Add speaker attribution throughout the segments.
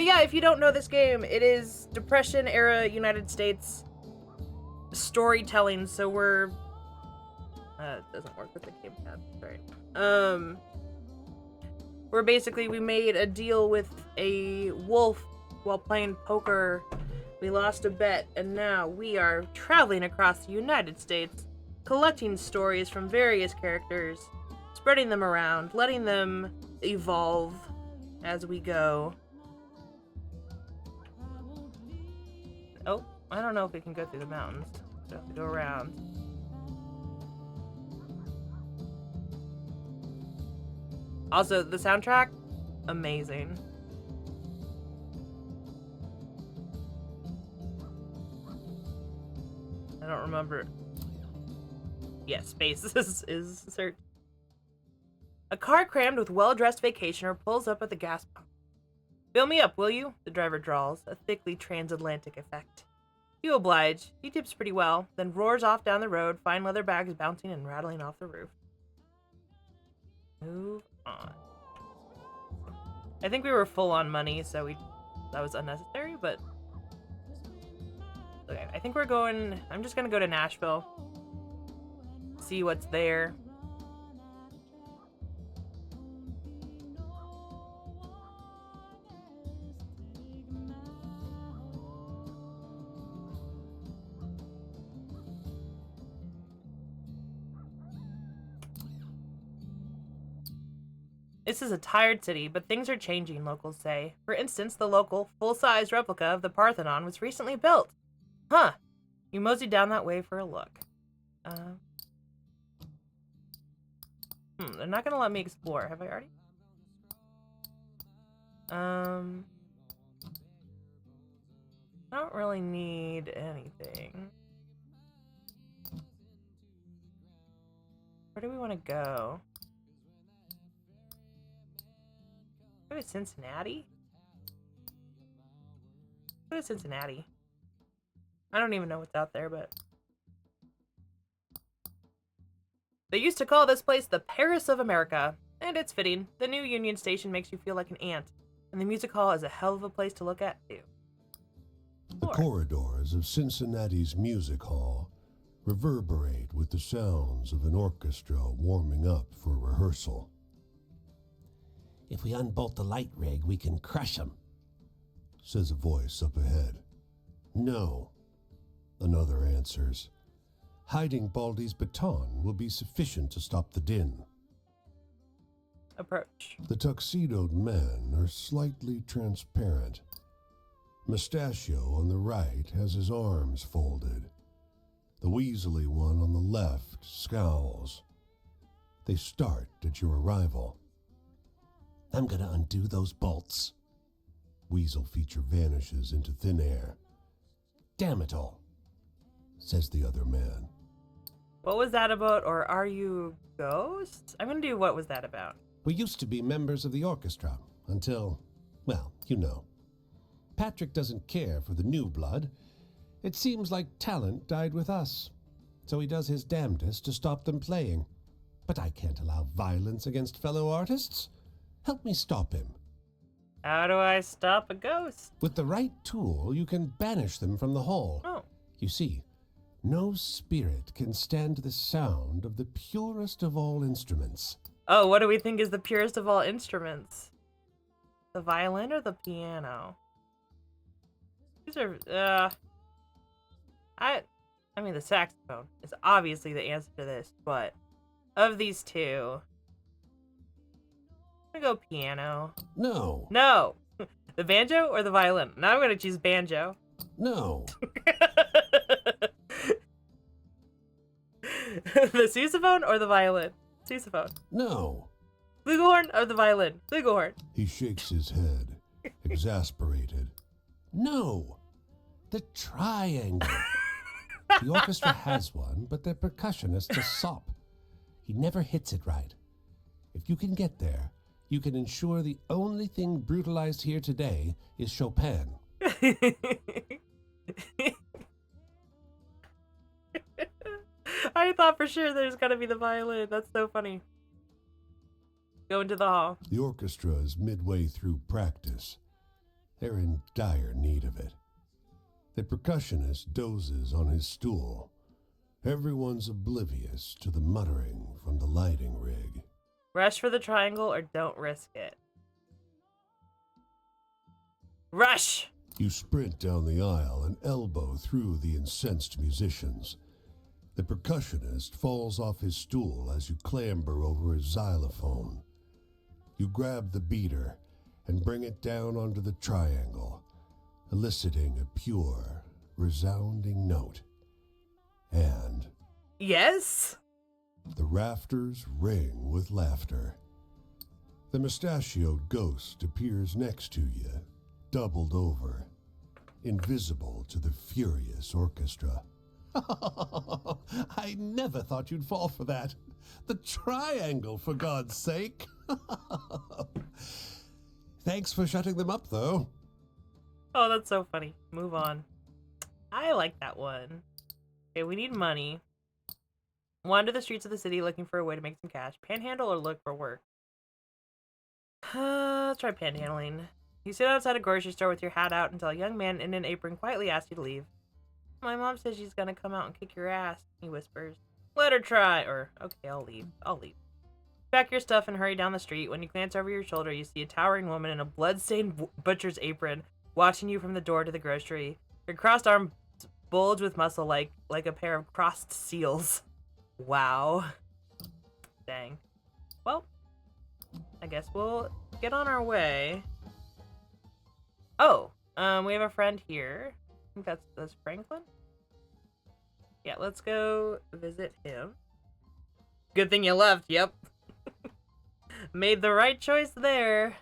Speaker 1: But yeah, if you don't know this game, it is Depression-era United States storytelling, so we're... it doesn't work with the gamepad, right. Where basically we made a deal with a wolf while playing poker. We lost a bet, and now we are traveling across the United States, collecting stories from various characters, spreading them around, letting them evolve as we go. Oh, I don't know if we can go through the mountains. So have to go around. Also, the soundtrack, amazing. I don't remember. Yeah, space is search. A car crammed with well-dressed vacationer pulls up at the gas pump. Fill me up, will you? The driver drawls, a thickly transatlantic effect. You oblige. He tips pretty well, then roars off down the road, fine leather bags bouncing and rattling off the roof. Move on. I think we were full on money, so that was unnecessary, but... Okay, I think we're going... I'm just gonna go to Nashville. See what's there. This is a tired city, but things are changing, locals say. For instance, the local, full-size replica of the Parthenon was recently built. Huh. You mosey down that way for a look. They're not gonna let me explore. Have I already? I don't really need anything. Where do we want to go? Go to Cincinnati? Go to Cincinnati. I don't even know what's out there, but... They used to call this place the Paris of America, and it's fitting. The new Union Station makes you feel like an ant, and the music hall is a hell of a place to look at, too.
Speaker 2: The corridors of Cincinnati's music hall reverberate with the sounds of an orchestra warming up for rehearsal.
Speaker 3: If we unbolt the light rig, we can crush them,
Speaker 2: says a voice up ahead. No, another answers. Hiding Baldy's baton will be sufficient to stop the din.
Speaker 1: Approach.
Speaker 2: The tuxedoed men are slightly transparent. Mustachio on the right has his arms folded. The weaselly one on the left scowls. They start at your arrival.
Speaker 3: I'm gonna undo those bolts.
Speaker 2: Weasel feature vanishes into thin air.
Speaker 3: Damn it all,
Speaker 2: says the other man.
Speaker 1: What was that about, or are you ghosts? I'm gonna do what was that about.
Speaker 3: We used to be members of the orchestra until, well, you know. Patrick doesn't care for the new blood. It seems like talent died with us, so he does his damnedest to stop them playing. But I can't allow violence against fellow artists. Help me stop him.
Speaker 1: How do I stop a ghost?
Speaker 3: With the right tool, you can banish them from the hall.
Speaker 1: Oh.
Speaker 3: You see, no spirit can stand the sound of the purest of all instruments.
Speaker 1: Oh, what do we think is the purest of all instruments? The violin or the piano? These are, I mean, the saxophone is obviously the answer to this, but of these two, I'm gonna go piano.
Speaker 3: No.
Speaker 1: No! The banjo or the violin? Now I'm gonna choose banjo.
Speaker 3: No.
Speaker 1: The sousaphone or the violin? Sousaphone.
Speaker 3: No.
Speaker 1: Flugelhorn or the violin? Flugelhorn.
Speaker 2: He shakes his head, exasperated.
Speaker 3: No. The triangle. The orchestra has one, but their percussionist is sop. He never hits it right. If you can get there, you can ensure the only thing brutalized here today is Chopin.
Speaker 1: I thought for sure there's gotta be the violin. That's so funny. Go into the hall.
Speaker 2: The orchestra is midway through practice. They're in dire need of it. The percussionist dozes on his stool. Everyone's oblivious to the muttering from the lighting rig.
Speaker 1: Rush for the triangle or don't risk it. Rush!
Speaker 2: You sprint down the aisle and elbow through the incensed musicians. The percussionist falls off his stool as you clamber over his xylophone. You grab the beater and bring it down onto the triangle, eliciting a pure, resounding note. And
Speaker 1: Yes?
Speaker 2: the rafters ring with laughter. The mustachioed ghost appears next to you, doubled over, invisible to the furious orchestra.
Speaker 3: I never thought you'd fall for that. The triangle, for God's sake. Thanks for shutting them up, though.
Speaker 1: Oh, that's so funny. Move on. I like that one. Okay, we need money. Wander the streets of the city looking for a way to make some cash. Panhandle or look for work? Let's try panhandling. You sit outside a grocery store with your hat out until a young man in an apron quietly asks you to leave. My mom says she's gonna come out and kick your ass, he whispers. Let her try, or, okay, I'll leave. Pack your stuff and hurry down the street. When you glance over your shoulder, you see a towering woman in a blood-stained butcher's apron watching you from the door to the grocery. Her crossed arms bulge with muscle like a pair of crossed seals. Wow. Dang. Well, I guess we'll get on our way. Oh, we have a friend here. I think that's Franklin. Yeah, let's go visit him. Good thing you left, yep. Made the right choice there.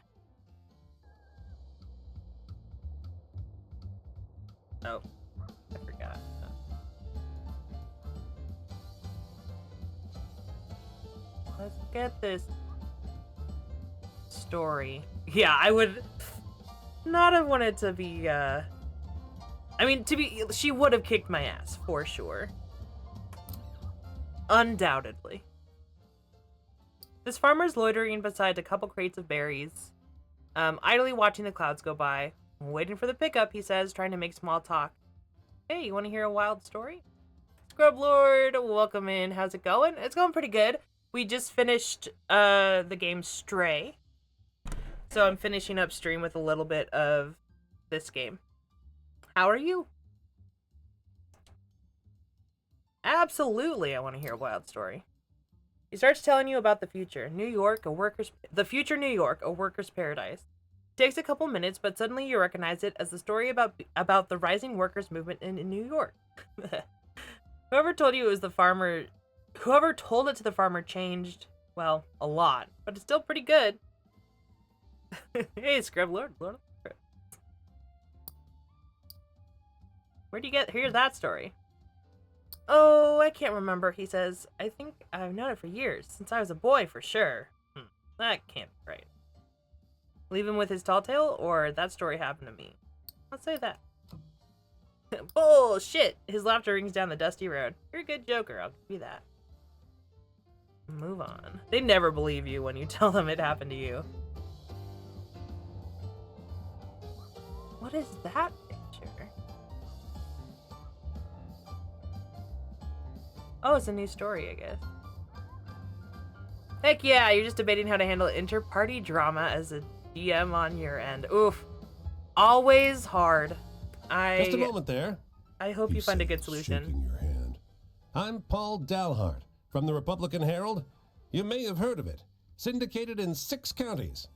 Speaker 1: Oh, I forgot. Let's get this story. Yeah, I would not have wanted to be, she would have kicked my ass, for sure. Undoubtedly. This farmer's loitering beside a couple crates of berries, idly watching the clouds go by. Waiting for the pickup, he says, trying to make small talk. Hey, you want to hear a wild story? Scrub Lord, welcome in. How's it going? It's going pretty good. We just finished the game Stray. So I'm finishing up stream with a little bit of this game. How are you? Absolutely, I want to hear a wild story. He starts telling you about the future. The future New York, a worker's paradise. Takes a couple minutes, but suddenly you recognize it as the story about the rising workers' movement in New York. Whoever told it to the farmer changed, well, a lot, but it's still pretty good. Hey, Scrub Lord. Where'd you hear that story? Oh, I can't remember, he says. I think I've known it for years, since I was a boy, for sure. That can't be right. Leave him with his tall tale, or that story happened to me? Let's say that. Bullshit! His laughter rings down the dusty road. You're a good joker, I'll give you that. Move on. They never believe you when you tell them it happened to you. What is that picture? Oh, it's a new story, I guess. Heck yeah, you're just debating how to handle inter-party drama as a DM on your end. Oof. Always hard.
Speaker 3: Just a moment there.
Speaker 1: I hope you find a good solution.
Speaker 2: Shaking your hand.
Speaker 3: I'm Paul Dalhart from the Republican Herald. You may have heard of it. Syndicated in 6 counties.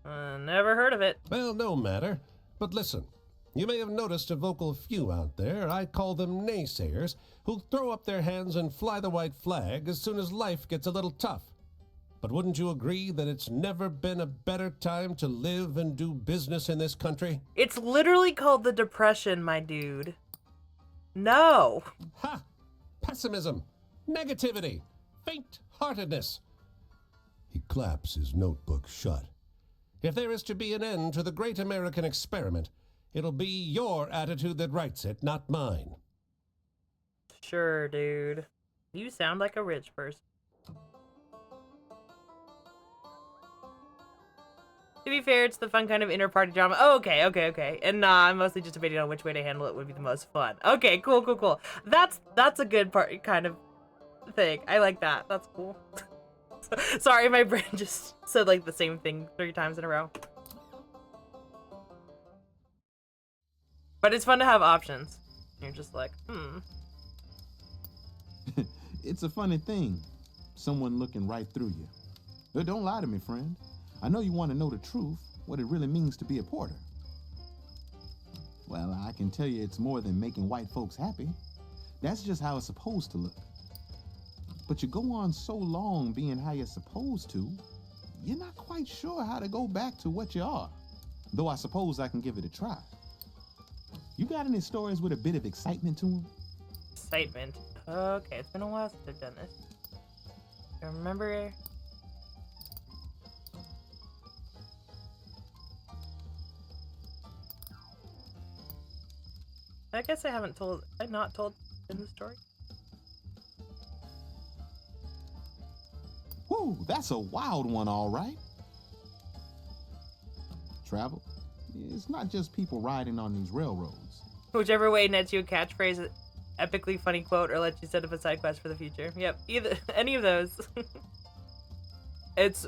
Speaker 1: Never heard of it.
Speaker 3: Well, no matter. But listen, you may have noticed a vocal few out there, I call them naysayers, who throw up their hands and fly the white flag as soon as life gets a little tough. But wouldn't you agree that it's never been a better time to live and do business in this country?
Speaker 1: It's literally called the Depression, my dude. No.
Speaker 3: Ha! Pessimism, negativity, faint-heartedness.
Speaker 2: He claps his notebook shut.
Speaker 3: If there is to be an end to the great American experiment, it'll be your attitude that writes it, not mine.
Speaker 1: Sure, dude. You sound like a rich person. To be fair, it's the fun kind of inter-party drama. Oh, okay. And nah, I'm mostly just debating on which way to handle it would be the most fun. Okay, cool. That's a good part kind of thing. I like that. That's cool. Sorry, my brain just said like the same thing 3 times in a row. But it's fun to have options. You're just like,
Speaker 4: It's a funny thing, someone looking right through you. But don't lie to me, friend. I know you want to know the truth, what it really means to be a porter. Well, I can tell you it's more than making white folks happy. That's just how it's supposed to look. But you go on so long being how you're supposed to, you're not quite sure how to go back to what you are. Though I suppose I can give it a try. You got any stories with a bit of excitement to them?
Speaker 1: excitement. Okay, it's been a while since I've done this. I remember. I guess I haven't told. I've not told in the story.
Speaker 4: Whoa, that's a wild one, all right. Travel. It's not just people riding on these railroads.
Speaker 1: Whichever way nets you a catchphrase, epically funny quote, or lets you set up a side quest for the future. Yep, either any of those. It's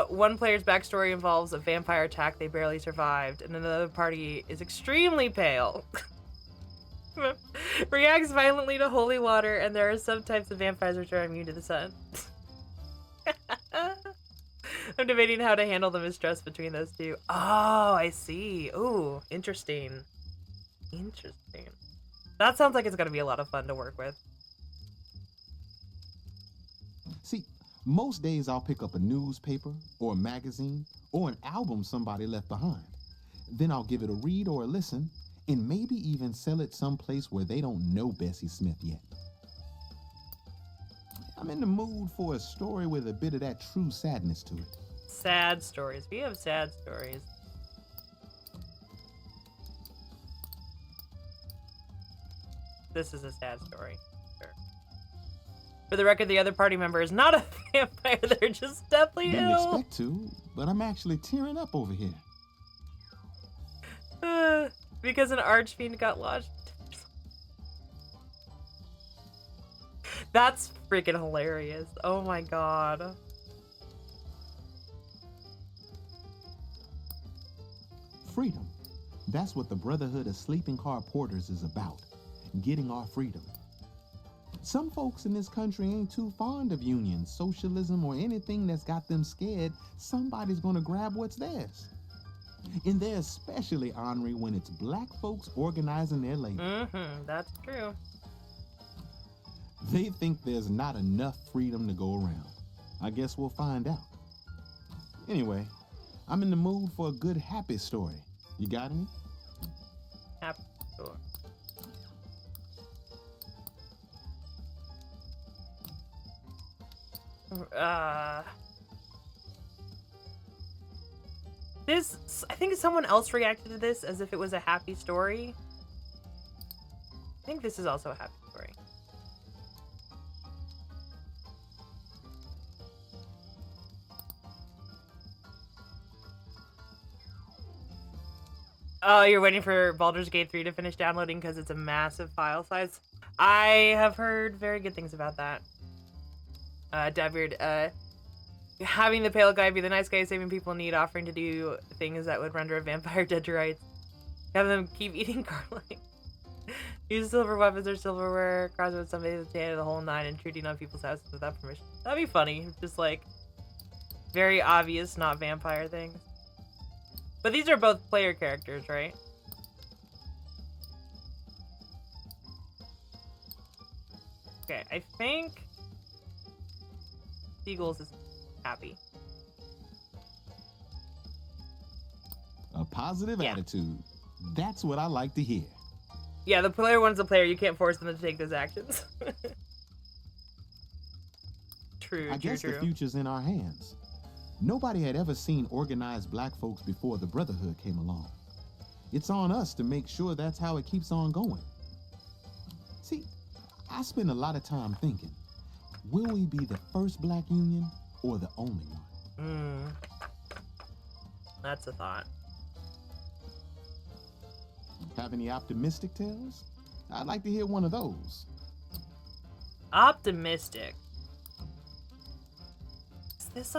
Speaker 1: one player's backstory involves a vampire attack they barely survived, and another party is extremely pale. Reacts violently to holy water, and there are some types of vampires which are immune to the sun. I'm debating how to handle the mistrust between those two. Oh, I see. Ooh, interesting. Interesting. That sounds like it's gonna be a lot of fun to work with.
Speaker 4: See, most days I'll pick up a newspaper or a magazine or an album somebody left behind. Then I'll give it a read or a listen and maybe even sell it someplace where they don't know Bessie Smith yet. I'm in the mood for a story with a bit of that true sadness to it.
Speaker 1: Sad stories. We have sad stories. This is a sad story. Sure. For the record, the other party member is not a vampire. They're just deathly
Speaker 4: Didn't
Speaker 1: ill.
Speaker 4: expect to, but I'm actually tearing up over here.
Speaker 1: Because an archfiend got lodged. That's freaking hilarious. Oh my god.
Speaker 4: Freedom. That's what the Brotherhood of Sleeping Car Porters is about. Getting our freedom. Some folks in this country ain't too fond of unions, socialism, or anything that's got them scared somebody's gonna grab what's theirs. And they're especially ornery when it's black folks organizing their labor.
Speaker 1: That's true.
Speaker 4: They think there's not enough freedom to go around. I guess we'll find out. Anyway, I'm in the mood for a good happy story. You got any?
Speaker 1: Happy story. This, I think someone else reacted to this as if it was a happy story. I think this is also a happy story. Oh, you're waiting for Baldur's Gate 3 to finish downloading because it's a massive file size? I have heard very good things about that. Dabbeard, having the pale guy be the nice guy saving people in need, offering to do things that would render a vampire dead to rights. Have them keep eating garlic. Use silver weapons or silverware, cross with somebody that's the the whole nine, intruding on people's houses without permission. That'd be funny. Just like very obvious, not vampire things. But these are both player characters, right? Okay, I think Seagulls is happy.
Speaker 4: A positive
Speaker 1: Yeah.
Speaker 4: attitude. That's what I like to hear.
Speaker 1: Yeah, the player one's the player. You can't force them to take those actions. True,
Speaker 4: I guess the future's in our hands. Nobody had ever seen organized black folks before the Brotherhood came along. It's on us to make sure that's how it keeps on going. See, I spend a lot of time thinking, will we be the first black union or the only one?
Speaker 1: That's a thought.
Speaker 4: Have any optimistic tales? I'd like to hear one of those.
Speaker 1: Optimistic. Is this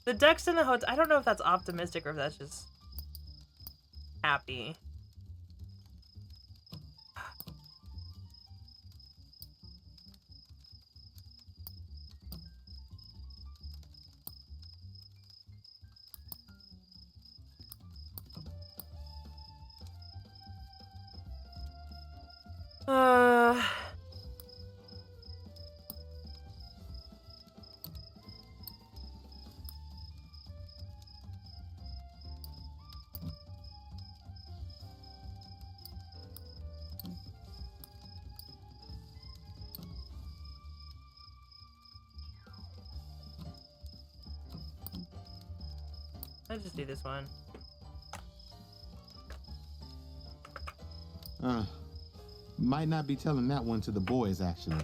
Speaker 1: The ducks in the hotel. I don't know if that's optimistic or if that's just happy. Let's just do this one.
Speaker 4: Might not be telling that one to the boys, actually.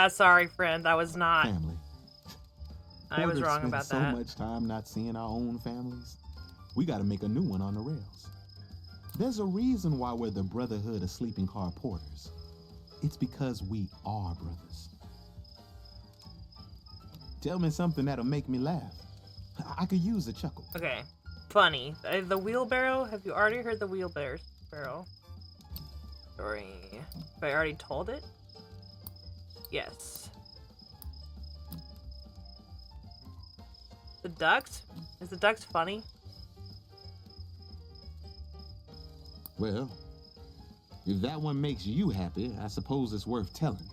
Speaker 1: Sorry, friend. I was not.
Speaker 4: Family.
Speaker 1: I was
Speaker 4: Porter
Speaker 1: wrong
Speaker 4: spent
Speaker 1: about
Speaker 4: so
Speaker 1: that.
Speaker 4: much time not seeing our own families. We got to make a new one on the rails. There's a reason why we're the Brotherhood of Sleeping Car Porters. It's because we are brothers. Tell me something that'll make me laugh. I could use a chuckle.
Speaker 1: Okay. Funny. The wheelbarrow. Have you already heard the wheelbarrow story? Have I already told it? Yes. The ducks? Is the ducks funny?
Speaker 4: Well, if that one makes you happy, I suppose it's worth telling.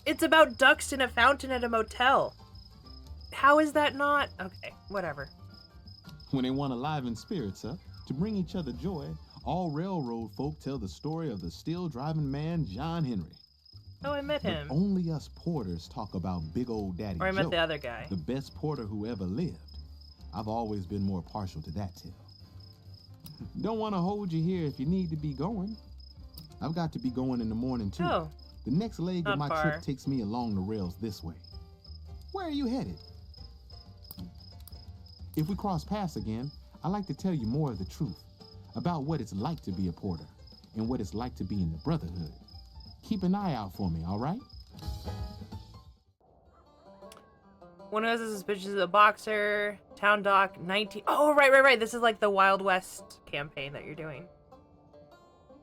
Speaker 1: It's about ducks in a fountain at a motel. How is that not? Okay, whatever.
Speaker 4: When they want to liven spirits up, to bring each other joy, all railroad folk tell the story of the still-driving man, John Henry.
Speaker 1: Oh, I met him.
Speaker 4: But only us porters talk about Big Old Daddy
Speaker 1: Or I met
Speaker 4: Joe,
Speaker 1: the other guy.
Speaker 4: the best porter who ever lived. I've always been more partial to that tale. Don't want to hold you here if you need to be going. I've got to be going in the morning, too.
Speaker 1: Oh,
Speaker 4: The next leg
Speaker 1: not
Speaker 4: of my
Speaker 1: far.
Speaker 4: trip takes me along the rails this way. Where are you headed? If we cross paths again, I'd like to tell you more of the truth about what it's like to be a porter and what it's like to be in the Brotherhood. Keep an eye out for me, all right?
Speaker 1: one of us is suspicious of a boxer. Town Dock 19. Oh, right. This is like the Wild West campaign that you're doing.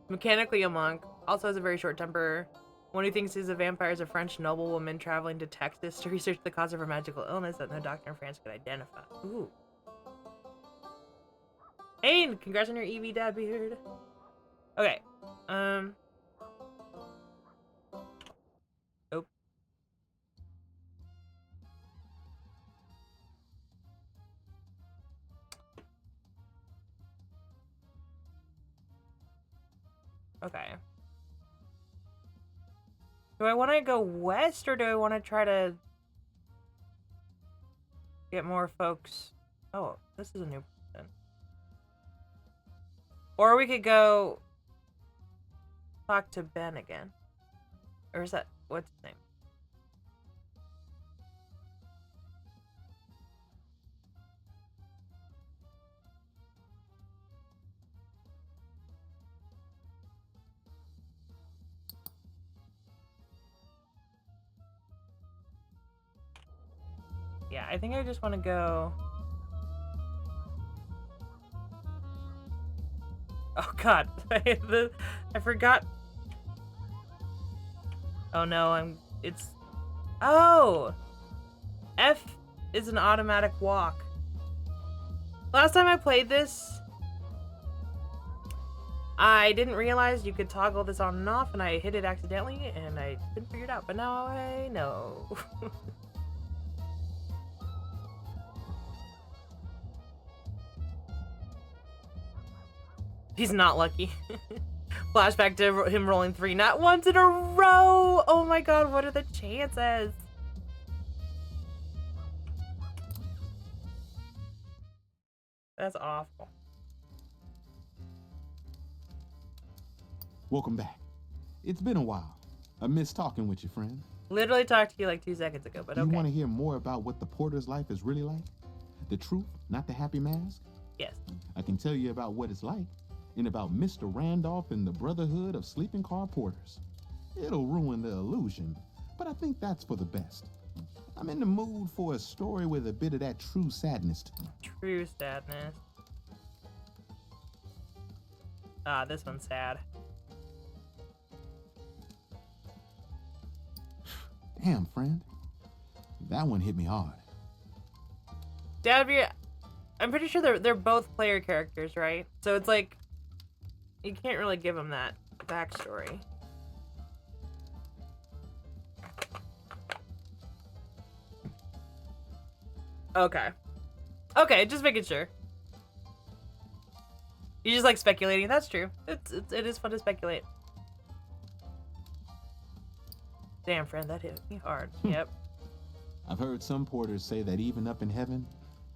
Speaker 1: Mechanically a monk. Also has a very short temper. One who thinks he's a vampire is a French noblewoman traveling to Texas to research the cause of her magical illness that no doctor in France could identify. Ooh. Hey, and congrats on your EV dad beard. Okay. Nope. Okay. Do I want to go west or do I want to try to get more folks? Oh, this is a new person. Or we could go talk to Ben again. Or is that, what's his name? Yeah, I think I just want to go. Oh god, I forgot. Oh no, oh! F is an automatic walk. Last time I played this, I didn't realize you could toggle this on and off, and I hit it accidentally, and I didn't figure it out, but now I know. He's not lucky. Flashback to him rolling 3 not once in a row. Oh my god, what are the chances? That's awful.
Speaker 4: Welcome back. It's been a while. I missed talking with you, friend.
Speaker 1: Literally talked to you like 2 seconds ago, but
Speaker 4: Do you
Speaker 1: okay.
Speaker 4: want to hear more about what the porter's life is really like? The truth, not the happy mask?
Speaker 1: Yes.
Speaker 4: I can tell you about what it's like and about Mr. Randolph and the Brotherhood of Sleeping Car Porters. It'll ruin the illusion, but I think that's for the best. I'm in the mood for a story with a bit of that true sadness to it.
Speaker 1: True sadness. Ah, this one's sad.
Speaker 4: Damn, friend. That one hit me hard.
Speaker 1: Davir, I'm pretty sure they're both player characters, right? So it's like, you can't really give them that backstory. Okay. Okay, just making sure. You just like speculating. That's true. It is fun to speculate. Damn, friend, that hit me hard. Yep.
Speaker 4: I've heard some porters say that even up in heaven,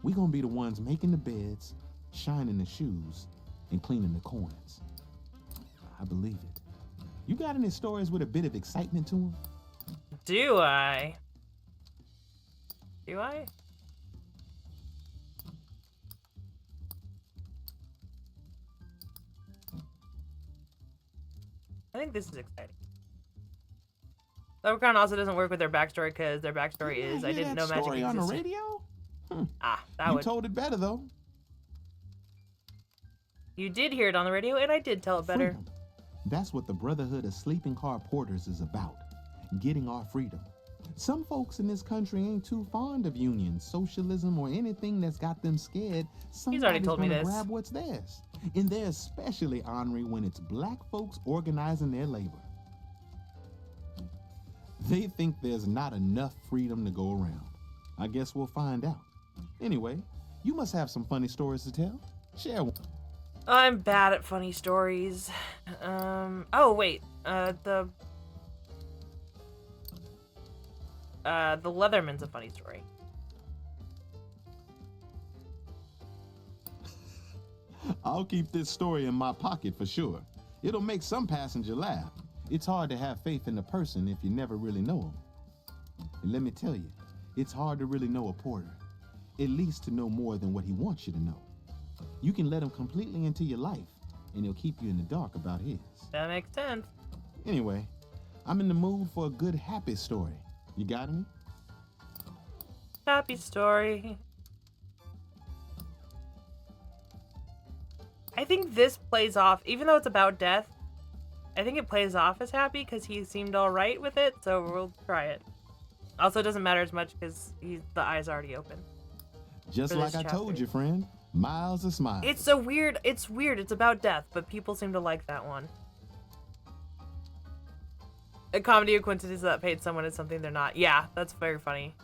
Speaker 4: we gonna be the ones making the beds, shining the shoes, and cleaning the coins. I believe it. You got any stories with a bit of excitement to them?
Speaker 1: Do I? Do I? I think this is exciting. Leprechaun also doesn't work with their backstory because their backstory is I didn't know magic
Speaker 4: story on
Speaker 1: existed.
Speaker 4: the radio?
Speaker 1: Ah, that
Speaker 4: You
Speaker 1: would.
Speaker 4: told it better though.
Speaker 1: You did hear it on the radio, and I did tell it better.
Speaker 4: Freedom. That's what the Brotherhood of Sleeping Car Porters is about. Getting our freedom. Some folks in this country ain't too fond of unions, socialism, or anything that's got them scared.
Speaker 1: He's already told me
Speaker 4: gonna
Speaker 1: this.
Speaker 4: grab what's theirs. And they're especially ornery when it's black folks organizing their labor. They think there's not enough freedom to go around. I guess we'll find out. Anyway, you must have some funny stories to tell. Share one.
Speaker 1: I'm bad at funny stories. Oh wait, the Leatherman's a funny story.
Speaker 4: I'll keep this story in my pocket for sure. It'll make some passenger laugh. It's hard to have faith in a person if you never really know them. And let me tell you, it's hard to really know a porter. At least to know more than what he wants you to know. You can let him completely into your life, and he'll keep you in the dark about his.
Speaker 1: That makes sense.
Speaker 4: Anyway, I'm in the mood for a good happy story. You got any?
Speaker 1: Happy story. I think this plays off, even though it's about death, I think it plays off as happy because he seemed alright with it, so we'll try it. Also, it doesn't matter as much because the eye's already open.
Speaker 4: Just
Speaker 1: For
Speaker 4: like
Speaker 1: this
Speaker 4: I told
Speaker 1: chapter.
Speaker 4: you, friend. Miles of smiles.
Speaker 1: It's weird, it's about death, but people seem to like that one. A comedy of coincidences that paid someone is something they're not. Yeah, that's very funny.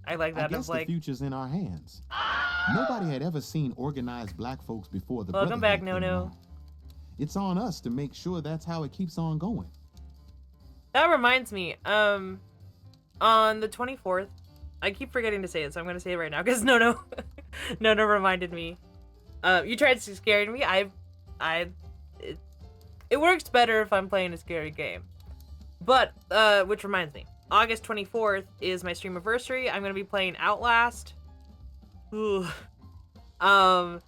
Speaker 1: I like
Speaker 4: I
Speaker 1: that
Speaker 4: guess
Speaker 1: of like,
Speaker 4: the future's in our hands. Nobody had ever seen organized black folks before the
Speaker 1: Welcome back,
Speaker 4: Brotherhood came
Speaker 1: No-No.
Speaker 4: along. It's on us to make sure that's how it keeps on going.
Speaker 1: that reminds me, on the 24th, I keep forgetting to say it, so I'm gonna say it right now, because No reminded me. You tried scaring me, it works better if I'm playing a scary game. But, which reminds me, August 24th is my streamiversary. I'm gonna be playing Outlast. Ooh. And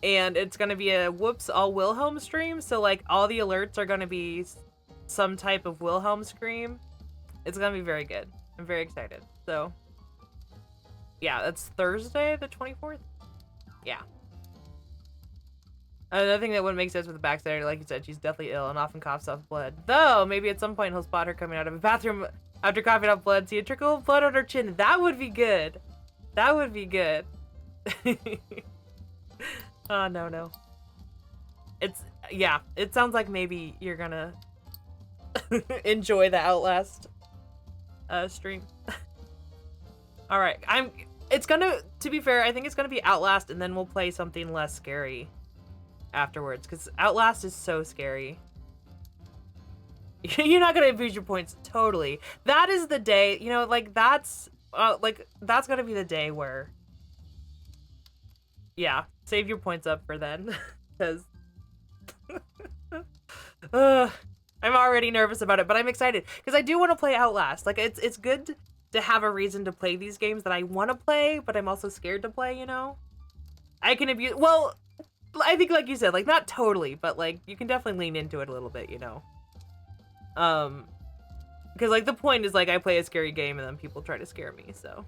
Speaker 1: it's gonna be a Whoops All Wilhelm stream, so like all the alerts are gonna be some type of Wilhelm scream. It's gonna be very good. I'm very excited. So, yeah, that's Thursday, the 24th. Yeah. Another thing that wouldn't make sense with the backstory, like you said, she's deathly ill and often coughs up blood. Though, maybe at some point he'll spot her coming out of a bathroom after coughing up blood, see a trickle of blood on her chin. That would be good. That would be good. Oh, no. Yeah, it sounds like maybe you're gonna enjoy the Outlast stream. All right, to be fair, I think it's gonna be Outlast, and then we'll play something less scary afterwards, because Outlast is so scary. You're not gonna abuse your points. Totally. That is the day, like, that's like, that's gonna be the day where, yeah, save your points up for then, because I'm already nervous about it, but I'm excited because I do want to play Outlast. Like, it's good to have a reason to play these games that I want to play, but I'm also scared to play, you know? I can abuse, well, I think like you said, like, not totally, but like, you can definitely lean into it a little bit, you know? Because like, the point is like, I play a scary game and then people try to scare me, so.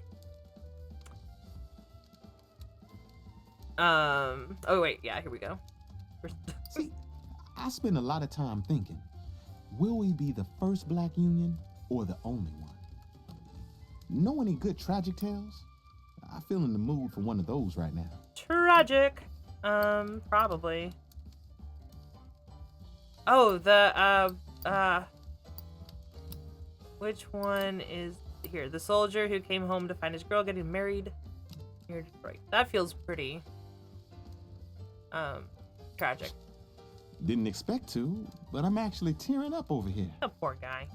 Speaker 1: Oh wait, yeah, here we go.
Speaker 4: See, I spend a lot of time thinking, will we be the first black union or the only one? Know any good tragic tales? I feel in the mood for one of those right now.
Speaker 1: Tragic. Probably. Oh, which one is here? The soldier who came home to find his girl getting married near Detroit. That feels pretty, tragic.
Speaker 4: Didn't expect to, but I'm actually tearing up over here.
Speaker 1: A poor guy.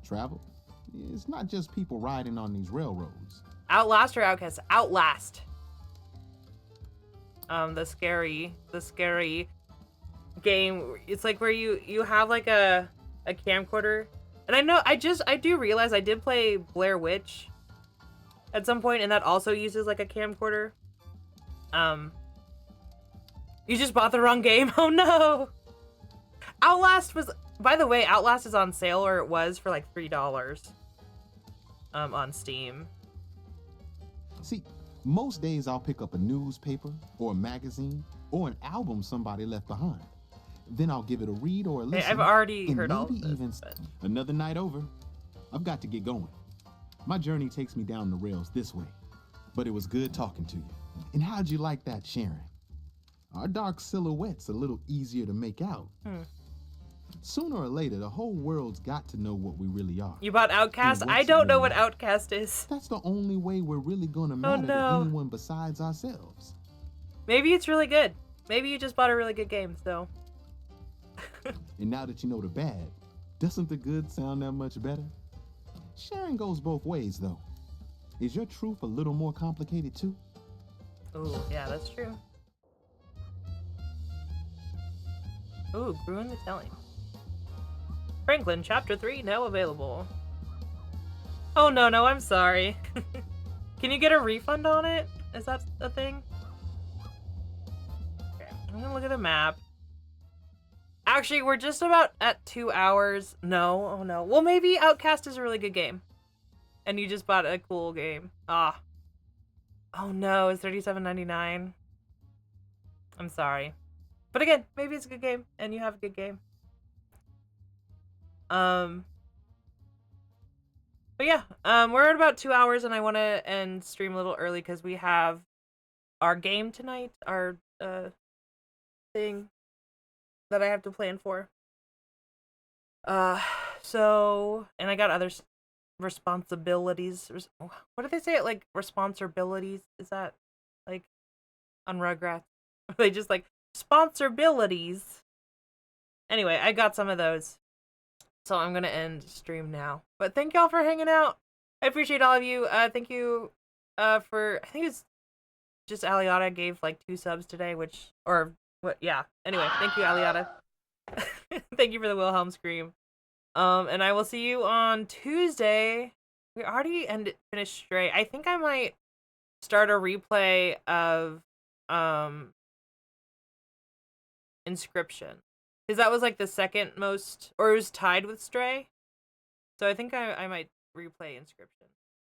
Speaker 4: Travel? It's not just people riding on these railroads.
Speaker 1: Outlast or Outcast? Outlast. The scary game. It's like where you have like a camcorder. And I do realize I did play Blair Witch at some point, and that also uses like a camcorder. You just bought the wrong game. Oh no. Outlast was, by the way, Outlast is on sale, or it was, for like $3 on Steam.
Speaker 4: See, most days I'll pick up a newspaper or a magazine or an album somebody left behind. Then I'll give it a read or a listen.
Speaker 1: I've already
Speaker 4: and
Speaker 1: heard all
Speaker 4: maybe
Speaker 1: of this,
Speaker 4: even
Speaker 1: but...
Speaker 4: another night over. I've got to get going. My journey takes me down the rails this way. But it was good talking to you. And how'd you like that, Sharon? Our dark silhouette's a little easier to make out. Sooner or later, the whole world's got to know what we really are.
Speaker 1: You bought Outcast? I don't know what Outcast is.
Speaker 4: That's the only way we're really gonna matter to anyone besides ourselves.
Speaker 1: Maybe it's really good. Maybe you just bought a really good game, so.
Speaker 4: And now that you know the bad, doesn't the good sound that much better? Sharing goes both ways, though. Is your truth a little more complicated, too?
Speaker 1: Ooh, yeah, that's true. Ooh, Gruen the Telling. Franklin, Chapter 3, now available. Oh, no, I'm sorry. Can you get a refund on it? Is that a thing? Okay, I'm gonna look at the map. Actually, we're just about at 2 hours. No, oh no. Well, maybe Outcast is a really good game. And you just bought a cool game. Ah. Oh no, it's $37.99. I'm sorry. But again, maybe it's a good game, and you have a good game. But yeah, we're at about 2 hours, and I want to end stream a little early because we have our game tonight, our thing that I have to plan for. So, and I got other responsibilities. What do they say? Like, responsibilities? Is that like on Rugrats? They just like responsibilities. Anyway, I got some of those. So I'm gonna end stream now. But thank y'all for hanging out. I appreciate all of you. Thank you for, I think it's just Aliata gave like 2 subs today, which, or what, yeah. Anyway, thank you, Aliata. Thank you for the Wilhelm scream. And I will see you on Tuesday. We already finished Stray. I think I might start a replay of Inscription. Because that was like the second most, or it was tied with Stray. So I think I might replay Inscription.